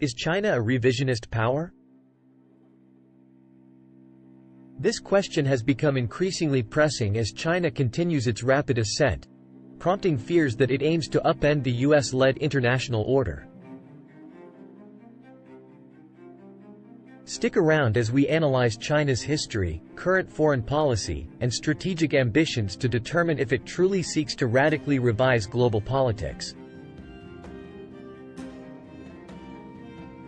Is China a revisionist power? This question has become increasingly pressing as China continues its rapid ascent, prompting fears that it aims to upend the US-led international order. Stick around as we analyze China's history, current foreign policy, and strategic ambitions to determine if it truly seeks to radically revise global politics.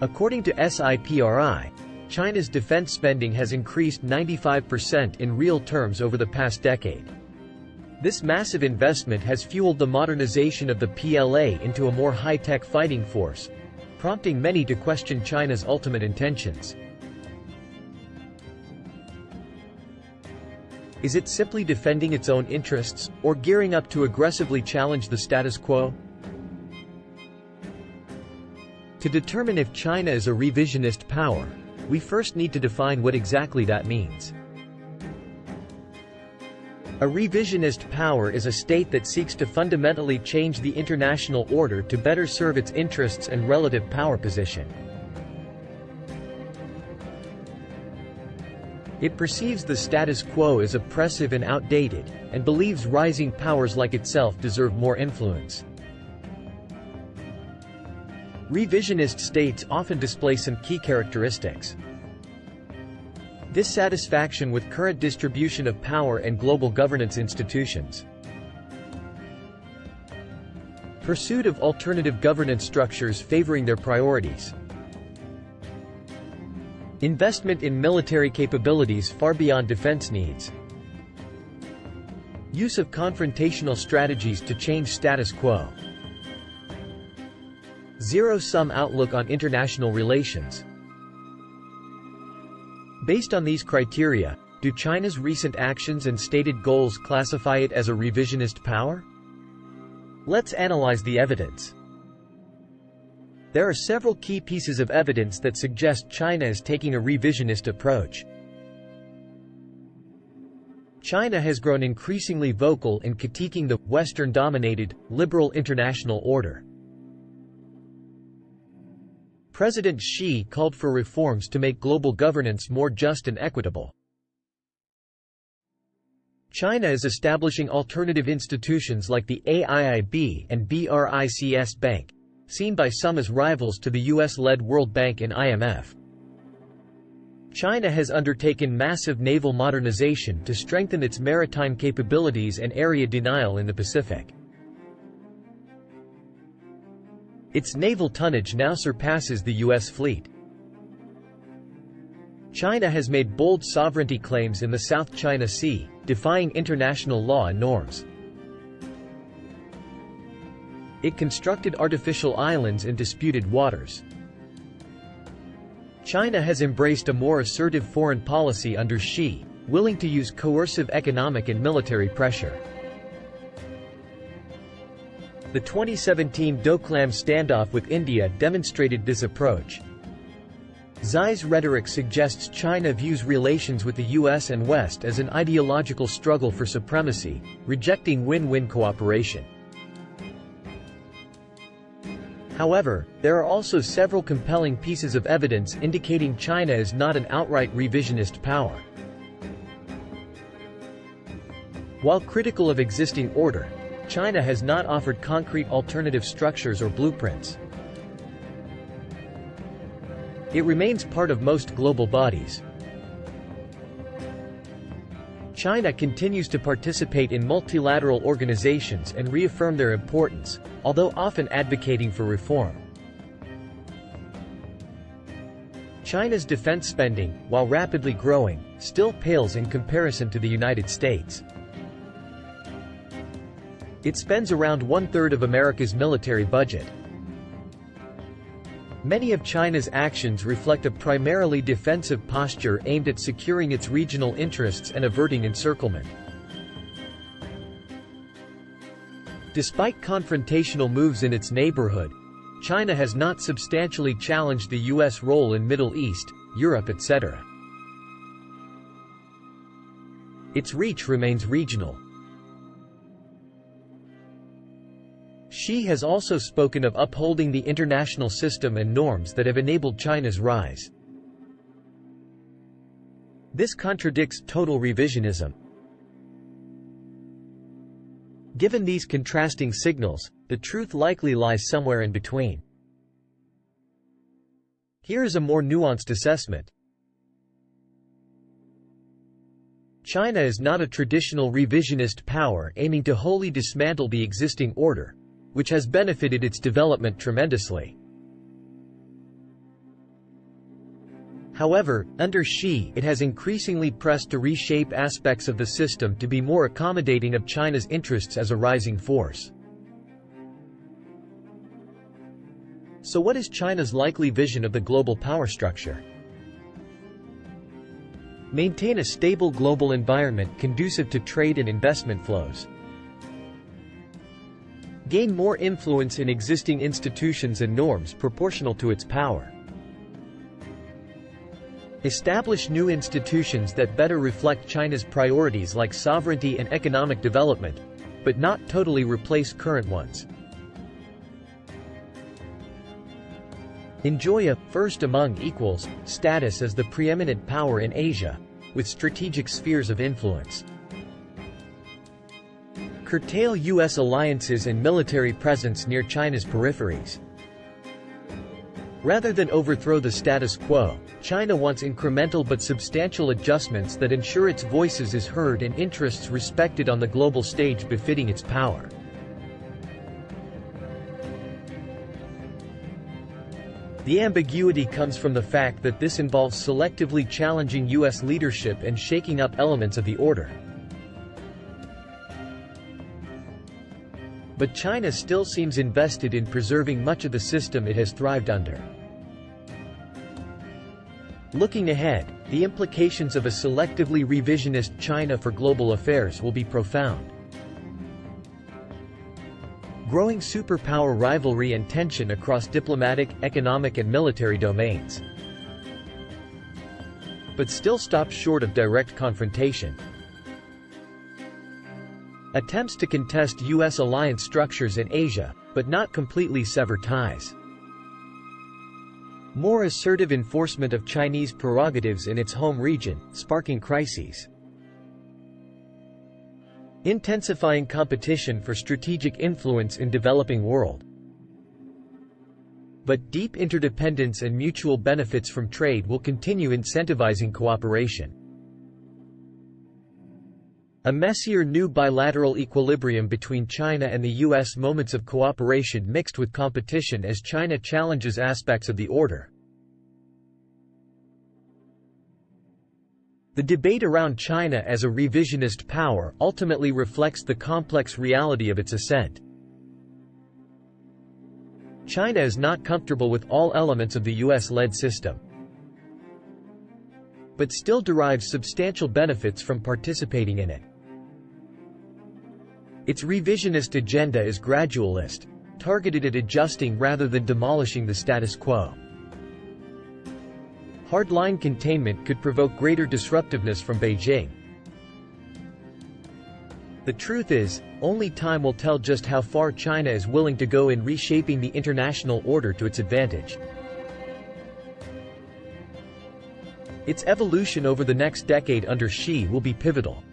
According to SIPRI, China's defense spending has increased 95% in real terms over the past decade. This massive investment has fueled the modernization of the PLA into a more high-tech fighting force, prompting many to question China's ultimate intentions. Is it simply defending its own interests, or gearing up to aggressively challenge the status quo? To determine if China is a revisionist power, we first need to define what exactly that means. A revisionist power is a state that seeks to fundamentally change the international order to better serve its interests and relative power position. It perceives the status quo as oppressive and outdated, and believes rising powers like itself deserve more influence. Revisionist states often display some key characteristics. Dissatisfaction with current distribution of power and global governance institutions. Pursuit of alternative governance structures favoring their priorities. Investment in military capabilities far beyond defense needs. Use of confrontational strategies to change status quo. Zero-sum outlook on international relations. Based on these criteria, do China's recent actions and stated goals classify it as a revisionist power? Let's analyze the evidence. There are several key pieces of evidence that suggest China is taking a revisionist approach. China has grown increasingly vocal in critiquing the Western-dominated, liberal international order. President Xi called for reforms to make global governance more just and equitable. China is establishing alternative institutions like the AIIB and BRICS Bank, seen by some as rivals to the US-led World Bank and IMF. China has undertaken massive naval modernization to strengthen its maritime capabilities and area denial in the Pacific. Its naval tonnage now surpasses the US fleet. China has made bold sovereignty claims in the South China Sea, defying international law and norms. It constructed artificial islands in disputed waters. China has embraced a more assertive foreign policy under Xi, willing to use coercive economic and military pressure. The 2017 Doklam standoff with India demonstrated this approach. Xi's rhetoric suggests China views relations with the US and West as an ideological struggle for supremacy, rejecting win-win cooperation. However, there are also several compelling pieces of evidence indicating China is not an outright revisionist power. While critical of existing order, China has not offered concrete alternative structures or blueprints. It remains part of most global bodies. China continues to participate in multilateral organizations and reaffirm their importance, although often advocating for reform. China's defense spending, while rapidly growing, still pales in comparison to the United States. It spends around one-third of America's military budget. Many of China's actions reflect a primarily defensive posture aimed at securing its regional interests and averting encirclement. Despite confrontational moves in its neighborhood, China has not substantially challenged the U.S. role in Middle East, Europe, etc. Its reach remains regional. Xi has also spoken of upholding the international system and norms that have enabled China's rise. This contradicts total revisionism. Given these contrasting signals, the truth likely lies somewhere in between. Here is a more nuanced assessment. China is not a traditional revisionist power aiming to wholly dismantle the existing order, which has benefited its development tremendously. However, under Xi, it has increasingly pressed to reshape aspects of the system to be more accommodating of China's interests as a rising force. So what is China's likely vision of the global power structure? Maintain a stable global environment conducive to trade and investment flows. Gain more influence in existing institutions and norms proportional to its power. Establish new institutions that better reflect China's priorities like sovereignty and economic development, but not totally replace current ones. Enjoy a first among equals status as the preeminent power in Asia, with strategic spheres of influence. Curtail U.S. alliances and military presence near China's peripheries. Rather than overthrow the status quo, China wants incremental but substantial adjustments that ensure its voices is heard and interests respected on the global stage befitting its power. The ambiguity comes from the fact that this involves selectively challenging U.S. leadership and shaking up elements of the order. But China still seems invested in preserving much of the system it has thrived under. Looking ahead, the implications of a selectively revisionist China for global affairs will be profound. Growing superpower rivalry and tension across diplomatic, economic and military domains. But still stops short of direct confrontation. Attempts to contest U.S. alliance structures in Asia, but not completely sever ties. More assertive enforcement of Chinese prerogatives in its home region, sparking crises. Intensifying competition for strategic influence in developing world. But deep interdependence and mutual benefits from trade will continue incentivizing cooperation. A messier new bilateral equilibrium between China and the U.S. moments of cooperation mixed with competition as China challenges aspects of the order. The debate around China as a revisionist power ultimately reflects the complex reality of its ascent. China is not comfortable with all elements of the U.S.-led system, but still derives substantial benefits from participating in it. Its revisionist agenda is gradualist, targeted at adjusting rather than demolishing the status quo. Hardline containment could provoke greater disruptiveness from Beijing. The truth is, only time will tell just how far China is willing to go in reshaping the international order to its advantage. Its evolution over the next decade under Xi will be pivotal.